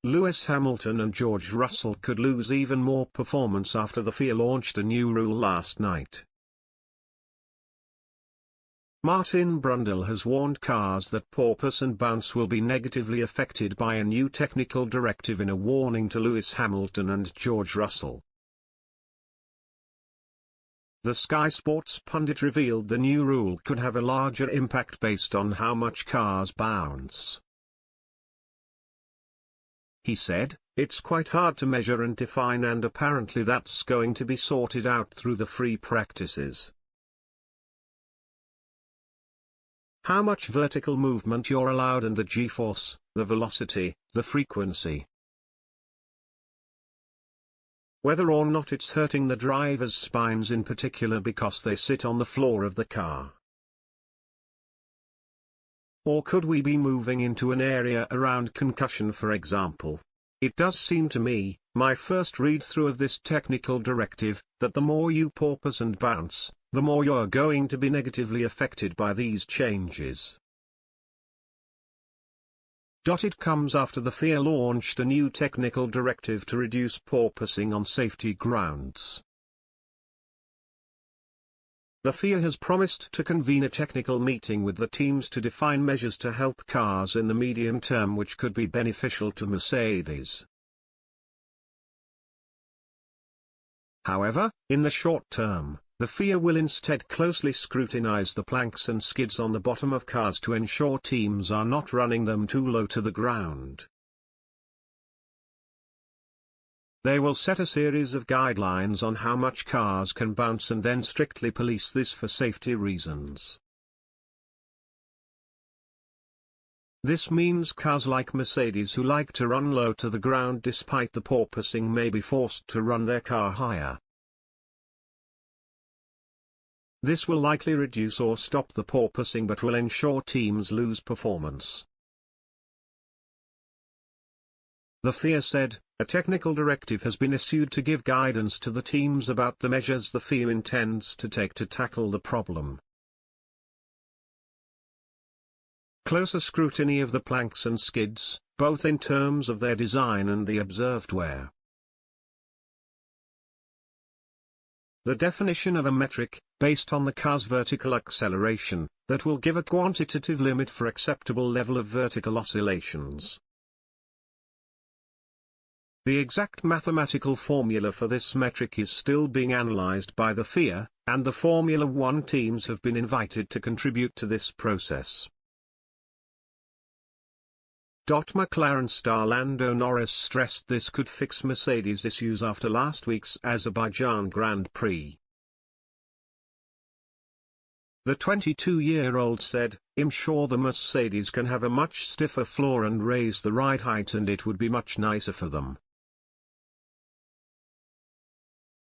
Lewis Hamilton and George Russell could lose even more performance after the FIA launched a new rule last night. Martin Brundle has warned cars that porpoise and bounce will be negatively affected by a new technical directive in a warning to Lewis Hamilton and George Russell. The Sky Sports pundit revealed the new rule could have a larger impact based on how much cars bounce. He said, "It's quite hard to measure and define, and apparently that's going to be sorted out through the free practices. How much vertical movement you're allowed and the g-force, the velocity, the frequency. Whether or not it's hurting the driver's spines in particular because they sit on the floor of the car. Or could we be moving into an area around concussion, for example? It does seem to me, my first read-through of this technical directive, that the more you porpoise and bounce, the more you're going to be negatively affected by these changes." It comes after the FIA launched a new technical directive to reduce porpoising on safety grounds. The FIA has promised to convene a technical meeting with the teams to define measures to help cars in the medium term, which could be beneficial to Mercedes. However, in the short term, the FIA will instead closely scrutinize the planks and skids on the bottom of cars to ensure teams are not running them too low to the ground. They will set a series of guidelines on how much cars can bounce and then strictly police this for safety reasons. This means cars like Mercedes who like to run low to the ground despite the porpoising may be forced to run their car higher. This will likely reduce or stop the porpoising but will ensure teams lose performance. The FIA said, a technical directive has been issued to give guidance to the teams about the measures the FIA intends to take to tackle the problem. Closer scrutiny of the planks and skids, both in terms of their design and the observed wear. The definition of a metric, based on the car's vertical acceleration, that will give a quantitative limit for acceptable level of vertical oscillations. The exact mathematical formula for this metric is still being analyzed by the FIA, and the Formula One teams have been invited to contribute to this process. McLaren star Lando Norris stressed this could fix Mercedes' issues after last week's Azerbaijan Grand Prix. The 22-year-old said, "I'm sure the Mercedes can have a much stiffer floor and raise the right height, and it would be much nicer for them.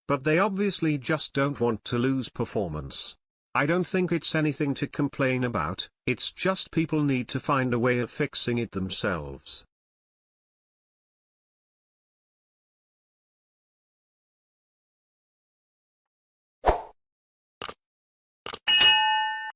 But they obviously just don't want to lose performance. I don't think it's anything to complain about, it's just people need to find a way of fixing it themselves."